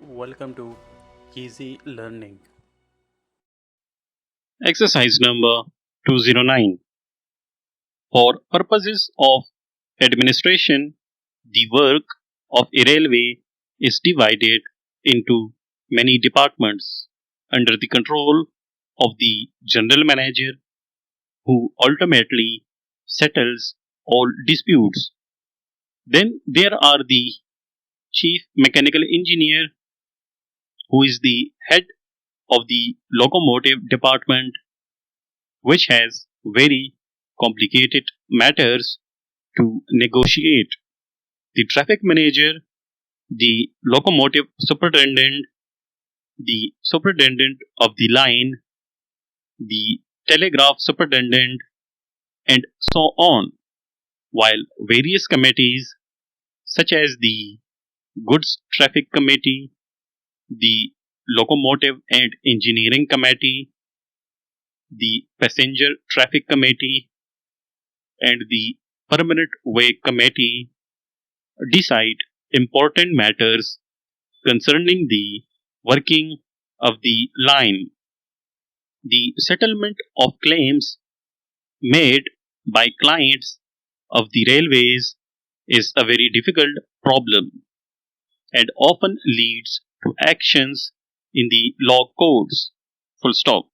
Welcome to Easy Learning. Exercise number 209. For purposes of administration, the work of a railway is divided into many departments under the control of the general manager, who ultimately settles all disputes. Then there are the chief mechanical engineer, who is the head of the locomotive department, which has very complicated matters to negotiate. The traffic manager, the locomotive superintendent, the superintendent of the line, the telegraph superintendent, and so on, while various committees such as the Goods Traffic Committee, the Locomotive and Engineering Committee, the Passenger Traffic Committee, and the Permanent Way Committee decide important matters concerning the working of the line. The settlement of claims made by clients of the railways is a very difficult problem and often leads to actions in the law courts. Full stop.